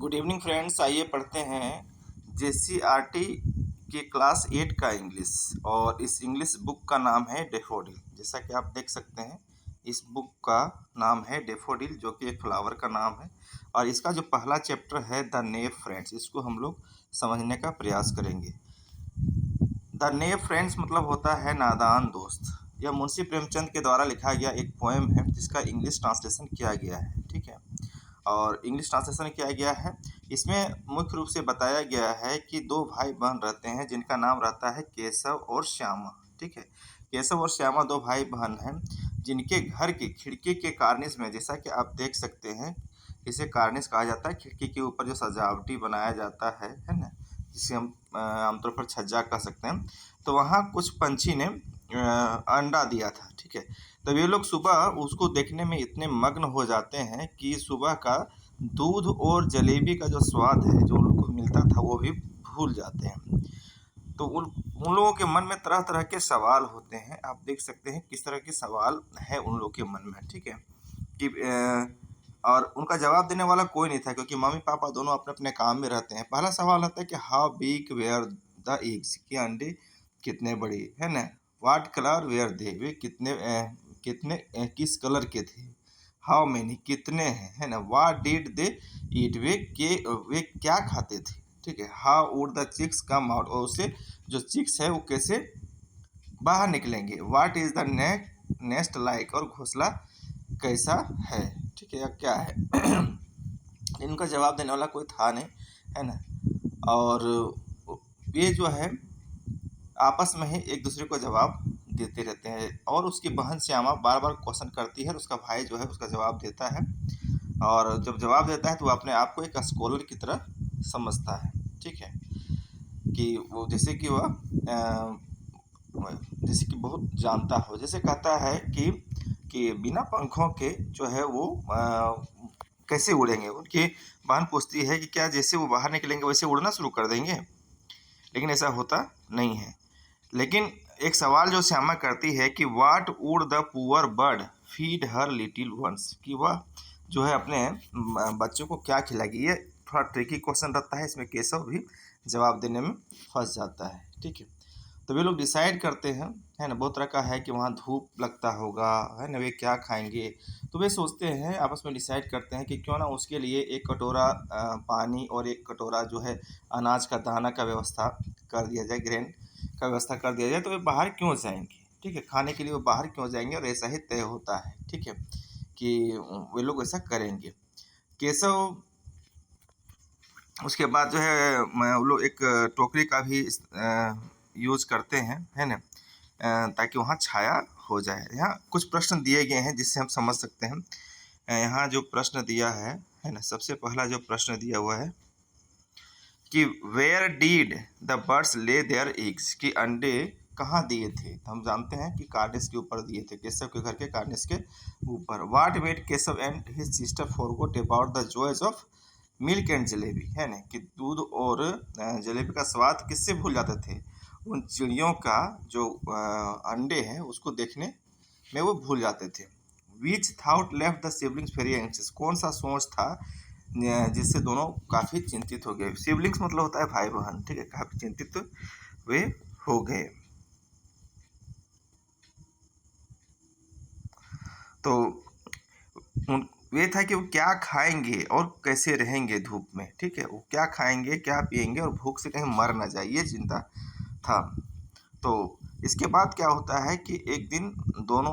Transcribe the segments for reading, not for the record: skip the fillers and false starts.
Good evening friends, आइए पढ़ते हैं JCRT के क्लास 8 का इंग्लिश। और इस इंग्लिश बुक का नाम है डेफोडिल। जैसा कि आप देख सकते हैं, इस बुक का नाम है डेफोडिल, जो कि एक फ्लावर का नाम है। और इसका जो पहला चैप्टर है द नेव फ्रेंड्स, इसको हम लोग समझने का प्रयास करेंगे। द नेव फ्रेंड्स मतलब होता है नादान दोस्त। यह मुंशी प्रेमचंद के द्वारा लिखा गया एक पोएम है, जिसका इंग्लिश ट्रांसलेशन किया गया है। ठीक है, और इंग्लिश ट्रांसलेशन किया गया है। इसमें मुख्य रूप से बताया गया है कि दो भाई बहन रहते हैं, जिनका नाम रहता है केशव और श्यामा। ठीक है, केशव और श्यामा दो भाई बहन हैं, जिनके घर की खिड़की के कार्निश में, जैसा कि आप देख सकते हैं, इसे कार्निश कहा जाता है। खिड़की के ऊपर जो सजावटी बनाया जाता है ना, जिसे हम आमतौर पर छज्जा कह सकते हैं। तो वहाँ कुछ पंछी ने अंडा दिया था। ठीक है, तब ये लोग सुबह उसको देखने में इतने मग्न हो जाते हैं कि सुबह का दूध और जलेबी का जो स्वाद है, जो उन लोग को मिलता था, वो भी भूल जाते हैं। तो उन लोगों के मन में तरह तरह के सवाल होते हैं। आप देख सकते हैं किस तरह के सवाल है उन लोगों के मन में। ठीक है, कि और उनका जवाब देने वाला कोई नहीं था, क्योंकि मम्मी पापा दोनों अपने अपने काम में रहते हैं। पहला सवाल आता है कि how big were the eggs, कि अंडे कितने बड़े है ना। व्हाट कलर वेयर दे, वे कितने किस कलर के थे। हाउ मेनी, कितने हैं, है ना। व्हाट डिड दे ईट, वे क्या खाते थे। ठीक है, how would the chicks come out, और उससे जो चिक्स है वो कैसे बाहर निकलेंगे। What is the nest like, और घोंसला कैसा है। ठीक है, या क्या है। इनका जवाब देने वाला कोई था नहीं, है ना। और ये जो है आपस में ही एक दूसरे को जवाब देते रहते हैं, और उसकी बहन श्यामा बार बार क्वेश्चन करती है, और उसका भाई जो है उसका जवाब देता है। और जब जवाब देता है तो वो अपने आप को एक स्कॉलर की तरह समझता है। ठीक है, कि वो जैसे कि जैसे कि बहुत जानता हो। जैसे कहता है कि बिना पंखों के जो है वो कैसे उड़ेंगे। उनकी बहन पूछती है कि क्या जैसे वो बाहर निकलेंगे वैसे उड़ना शुरू कर देंगे, लेकिन ऐसा होता नहीं है। लेकिन एक सवाल जो श्यामा करती है कि what would the poor bird feed her little ones, कि वह जो है अपने बच्चों को क्या खिलाएगी। ये थोड़ा ट्रिकी क्वेश्चन रहता है, इसमें केशव भी जवाब देने में फंस जाता है। ठीक है, तो वे लोग डिसाइड करते हैं, है ना। बहुत तरह का है कि वहाँ धूप लगता होगा, है ना, वे क्या खाएंगे। तो वे सोचते हैं, आपस में डिसाइड करते हैं कि क्यों ना उसके लिए एक कटोरा पानी और एक कटोरा जो है अनाज का दाना का व्यवस्था कर दिया जाए, ग्रेन का व्यवस्था कर दिया जाए। तो वे बाहर क्यों जाएंगे। ठीक है, खाने के लिए वो बाहर क्यों जाएंगे, और ऐसा ही तय होता है। ठीक है, कि वे लोग ऐसा करेंगे। केशव उसके बाद जो है वो लोग एक टोकरी का भी यूज करते हैं, है ना, ताकि वहाँ छाया हो जाए। यहाँ कुछ प्रश्न दिए गए हैं जिससे हम समझ सकते हैं। यहाँ जो प्रश्न दिया है ना, सबसे पहला जो प्रश्न दिया हुआ है कि where did the birds lay their eggs, कि अंडे कहाँ दिए थे। तो हम जानते हैं कि कार्निस के ऊपर दिए थे, केशव के घर के कार्निस के ऊपर। What made Keshav and his sister forgot about the joys of milk and jalebi, है ना, कि दूध और जलेबी का स्वाद किससे भूल जाते थे। उन चिड़ियों का जो अंडे हैं उसको देखने में वो भूल जाते थे। Which thought left the siblings very anxious, कौन सा सोच था जिससे दोनों काफ़ी चिंतित हो गए। सिबलिंग्स मतलब होता है भाई बहन। ठीक है, काफ़ी चिंतित वे हो गए। तो ये था कि वो क्या खाएंगे और कैसे रहेंगे धूप में। ठीक है, वो क्या खाएंगे, क्या पिएंगे, और भूख से कहीं मर ना जाए, ये चिंता था। तो इसके बाद क्या होता है कि एक दिन दोनों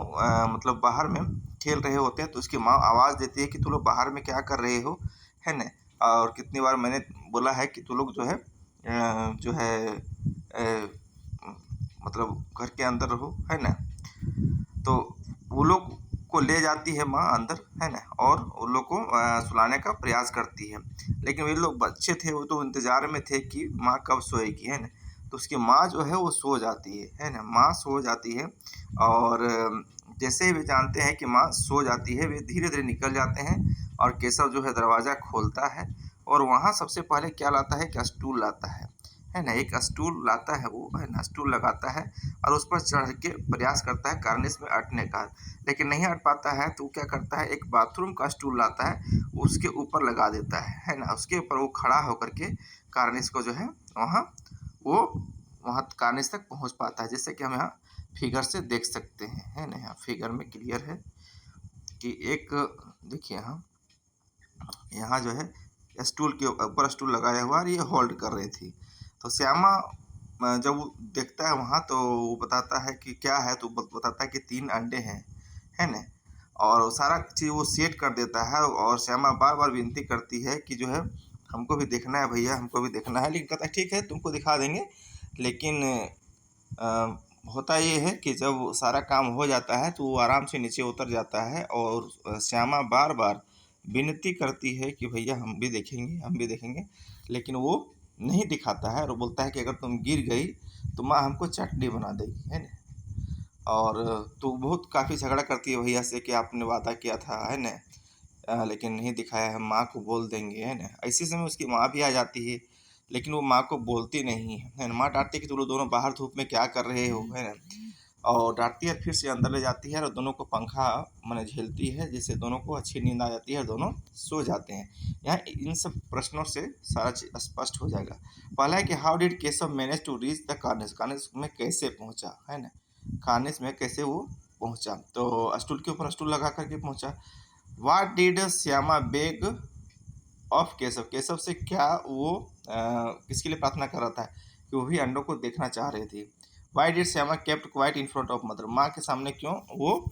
मतलब बाहर में खेल रहे होते हैं, तो उसकी माँ आवाज़ देती है कि तू लोग बाहर में क्या कर रहे हो, है ना। और कितनी बार मैंने बोला है कि तू लोग जो है मतलब घर के अंदर रहो, है ना। तो वो लोग को ले जाती है माँ अंदर, है ना, और उन लोग को सुलाने का प्रयास करती है। लेकिन वे लोग बच्चे थे, वो तो इंतज़ार में थे कि माँ कब सोएगी, है ना। तो उसकी माँ जो है वो सो जाती है ना, माँ सो जाती है। और जैसे ही वे जानते हैं कि माँ सो जाती है, वे धीरे धीरे निकल जाते हैं। और केशव जो है दरवाज़ा खोलता है, और वहाँ सबसे पहले क्या लाता है, क्या स्टूल लाता है। है ना, एक स्टूल लाता है वो, है ना, स्टूल लगाता है और उस पर चढ़ के प्रयास करता है कार्निस में अटने का, लेकिन नहीं अट पाता है तो वो क्या करता है, एक बाथरूम का स्टूल लाता है, उसके ऊपर लगा देता है ना, उसके ऊपर वो खड़ा होकर के कार्निस को जो है वहाँ वो वहाँ कार्निस तक पहुँच पाता है, जैसे कि हम यहाँ फिगर से देख सकते हैं, है ना, यहाँ फिगर में क्लियर है कि एक देखिए यहाँ जो है स्टूल के ऊपर स्टूल लगाया हुआ और ये होल्ड कर रही थी। तो श्यामा जब वो देखता है वहाँ तो वो बताता है कि क्या है, तो बताता है कि 3 अंडे हैं, है ना? और सारा चीज़ वो सेट कर देता है और श्यामा बार-बार विनती करती है कि जो है हमको भी देखना है भैया, हमको भी देखना है। लेकिन कहता है ठीक है तुमको दिखा देंगे, लेकिन अ, होता ये है कि जब सारा काम हो जाता है तो वो आराम से नीचे उतर जाता है और श्यामा बार-बार विनती करती है कि भैया हम भी देखेंगे, हम भी देखेंगे, लेकिन वो नहीं दिखाता है और बोलता है कि अगर तुम गिर गई तो माँ हमको चटनी बना देगी, है ना? और तो बहुत काफ़ी झगड़ा करती है भैया से कि आपने वादा किया था, है ना? लेकिन नहीं दिखाया है, माँ को बोल देंगे, है ना? इसी समय उसकी माँ भी आ जाती है, लेकिन वो माँ को बोलती नहीं है ना? माँ डाँटती है कि तुम लोग दोनों बाहर धूप में क्या कर रहे हो, है ना? और डाँटती है, फिर से अंदर ले जाती है और दोनों को पंखा माने झेलती है, जिससे दोनों को अच्छी नींद आ जाती है और दोनों सो जाते हैं। यहाँ इन सब प्रश्नों से सारा चीज़ स्पष्ट हो जाएगा। पहला है कि how did Keshav manage to reach the cornice? Cornice में कैसे पहुँचा, है ना? कार्निस में कैसे वो पहुँचा? तो स्टूल के ऊपर स्टूल लगा कर के पहुँचा। What did Shyama beg of Keshav? Keshav से क्या वो किसके लिए प्रार्थना कर रहा था? कि वो भी अंडों को देखना चाह रही थी। Why did Shyama kept quite in front of mother? माँ के सामने क्यों वो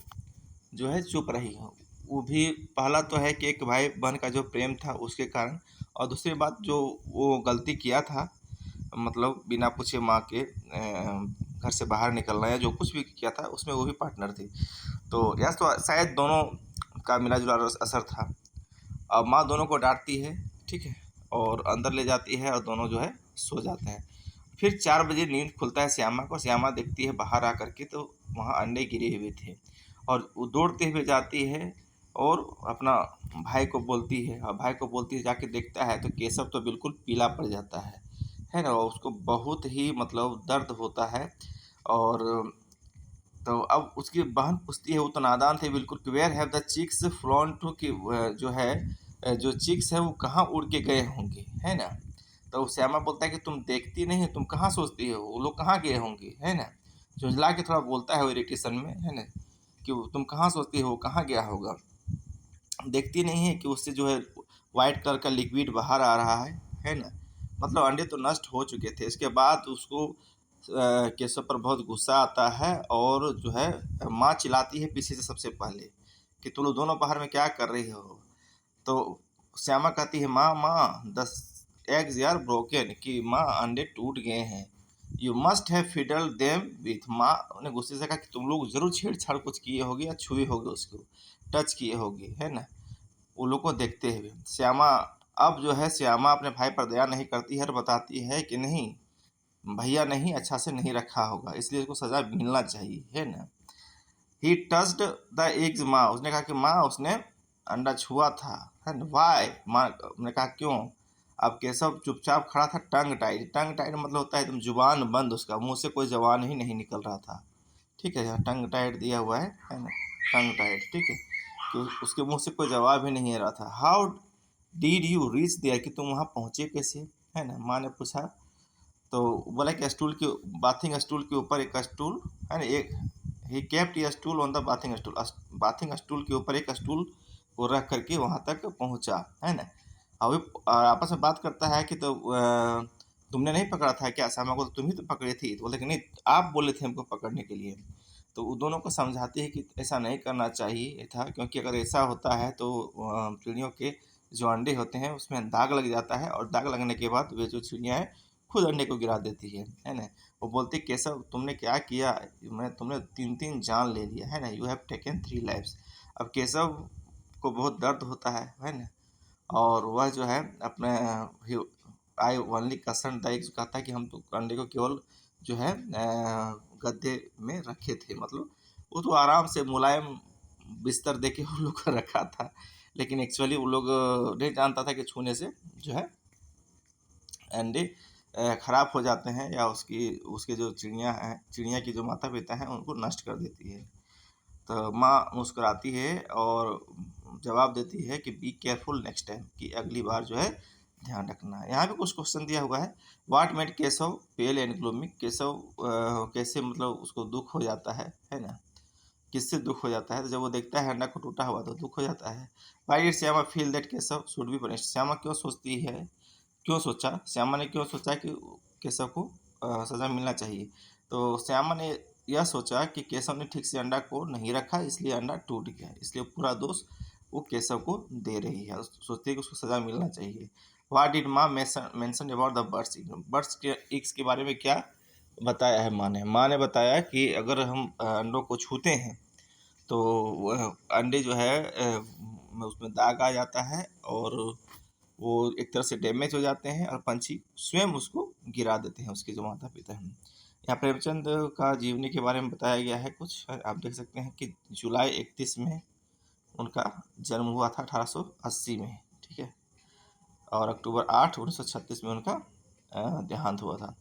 जो है चुप रही हो? वो भी पहला तो है कि एक भाई बहन का जो प्रेम था उसके कारण, और दूसरी बात जो वो गलती किया था, मतलब बिना पूछे माँ के घर से बाहर निकलना या जो कुछ भी किया था उसमें वो भी पार्टनर थी। तो या तो शायद दोनों का मिला जुला असर था। अब माँ दोनों को डांटती है, ठीक है, और अंदर ले जाती है और दोनों जो है सो जाते हैं। फिर 4 बजे नींद खुलता है श्यामा को, श्यामा देखती है बाहर आकर के तो वहाँ अंडे गिरे हुए थे और वो दौड़ते हुए जाती है और अपना भाई को बोलती है, और भाई को बोलती है, जाके देखता है तो केशव तो बिल्कुल पीला पड़ जाता है ना? और उसको बहुत ही मतलब दर्द होता है। और तो अब उसकी बहन पूछती है, वो तो नादान थे बिल्कुल, कि where have the chicks flown to, कि जो है जो चिक्स है वो कहाँ उड़ के गए होंगे, है ना? तो श्यामा बोलता है कि तुम देखती नहीं, तुम कहाँ सोचती हो वो लोग कहाँ गए होंगे, है ना? झुंझला के थोड़ा बोलता है वो इरिटेशन में, है ना, कि तुम कहाँ सोचती हो वो कहाँ गया होगा? देखती नहीं है कि उससे जो है वाइट कलर का लिक्विड बाहर आ रहा है ना? मतलब अंडे तो नष्ट हो चुके थे। इसके बाद उसको केशव पर बहुत गुस्सा आता है और जो है माँ चिल्लाती है पीछे से सबसे पहले कि तुम लोग दोनों बाहर में क्या कर रही हो? तो श्यामा कहती है, माँ माँ द एग्स आर ब्रोकन, कि माँ अंडे टूट गए हैं। You must have fiddle them with, माँ ने गुस्से से कहा कि तुम लोग जरूर छेड़छाड़ कुछ किए होगे या छुए होगे उसको, टच किए होगे, है ना? वो लोग को देखते हुए श्यामा, अब जो है श्यामा अपने भाई पर दया नहीं करती है और बताती है कि नहीं, भैया नहीं अच्छा से नहीं रखा होगा, इसलिए उसको सजा मिलना चाहिए, है ना? ही टच्ड द एग्स, माँ उसने कहा कि माँ उसने अंडा छुआ था, है ना? वाई, माँ ने कहा क्यों? अब केशव चुपचाप खड़ा था, टंग टाइड, टंग टाइड मतलब होता है एकदम जुबान बंद, उसका मुंह से कोई जवान ही नहीं निकल रहा था, ठीक है, यहाँ टंग टाइड दिया हुआ है ना? टंग टाइड, ठीक है, कि उसके मुंह से कोई जवाब ही नहीं आ रहा था। How did you reach there, कि तुम वहाँ पहुँचे कैसे, है ना? माँ ने पूछा। तो बोला कि स्टूल के, बाथिंग स्टूल के ऊपर एक स्टूल, है ना, एक he kept A stool on the bathing stool, bathing stool के ऊपर एक स्टूल को रख करके वहाँ तक पहुँचा, है ना? अभी आपस में बात करता है कि तो तुमने नहीं पकड़ा था क्या श्यामा को? तो तुम ही तो पकड़े थी। तो बोले कि नहीं, आप बोले थे हमको पकड़ने के लिए। तो वो दोनों को समझाती है कि ऐसा नहीं करना चाहिए था, क्योंकि अगर ऐसा होता है तो चिड़ियों के जो अंडे होते हैं उसमें दाग लग जाता है और दाग लगने के बाद वे जो चिड़ियाँ हैं खुद अंडे को गिरा देती है ना? वो बोलती केशव तुमने क्या किया, मैं तुमने 3-3 जान ले लिया, है ना? You have taken 3 lives. अब केशव को बहुत दर्द होता है ना? और वह जो है अपने I only concern the eggs, कहता है कि हम तो अंडे को केवल जो है गद्दे में रखे थे, मतलब वो तो आराम से मुलायम बिस्तर दे के उन लोग को रखा था, लेकिन एक्चुअली वो लोग नहीं जानता था कि छूने से जो है अंडे ख़राब हो जाते हैं या उसके जो चिड़िया हैं, चिड़िया की जो माता पिता हैं उनको नष्ट कर देती है। तो माँ मुस्कुराती है और जवाब देती है कि बी केयरफुल नेक्स्ट टाइम, कि अगली बार जो है ध्यान रखना है। यहाँ पे कुछ क्वेश्चन दिया हुआ है, what made Keshav pale and gloomy. Keshav कैसे मतलब उसको दुख हो जाता है ना, किससे दुख हो जाता है, तो जब वो देखता है अंडा को टूटा हुआ तो दुख हो जाता है। Why did Shyama feel that Keshav should be punished. Shyama क्यों सोचती है, क्यों सोचा, श्यामा ने क्यों सोचा कि केशव को सज़ा मिलना चाहिए। तो श्यामा ने यह सोचा कि केशव ने ठीक से अंडा को नहीं रखा, इसलिए अंडा टूट गया, इसलिए पूरा दोष वो केशव को दे रही है, सोचती है कि उसको सज़ा मिलना चाहिए। व्हाट डिड माँ mention about the birds egg. Birds के इग्स के बारे में क्या बताया है माँ ने। माँ ने बताया कि अगर हम अंडों को छूते हैं तो वह अंडे जो है उसमें दाग आ जाता है और वो एक तरह से डैमेज हो जाते हैं और पंछी स्वयं उसको गिरा देते हैं, उसके जो माता पिता हैं। यहाँ प्रेमचंद का जीवनी के बारे में बताया गया है कुछ, आप देख सकते हैं कि जुलाई 31 में उनका जन्म हुआ था 1880 में, ठीक है, और अक्टूबर 8 1936 में उनका देहांत हुआ था।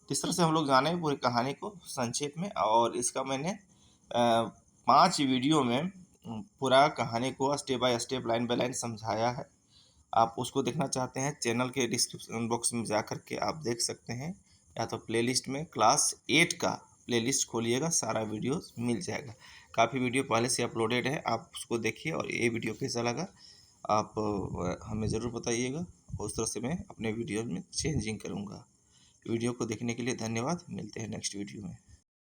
तो इस तरह से हम लोग जाने पूरी कहानी को संक्षेप में, और इसका मैंने 5 वीडियो में पूरा कहानी को step by step line by line समझाया है। आप उसको देखना चाहते हैं, चैनल के डिस्क्रिप्शन बॉक्स में जा कर के आप देख सकते हैं, या तो प्लेलिस्ट में क्लास 8 का प्लेलिस्ट खोलिएगा, सारा वीडियो मिल जाएगा। काफ़ी वीडियो पहले से अपलोडेड है, आप उसको देखिए और ये वीडियो कैसा लगा आप हमें ज़रूर बताइएगा, और उस तरह से मैं अपने वीडियो में चेंजिंग करूँगा। वीडियो को देखने के लिए धन्यवाद, मिलते हैं नेक्स्ट वीडियो में।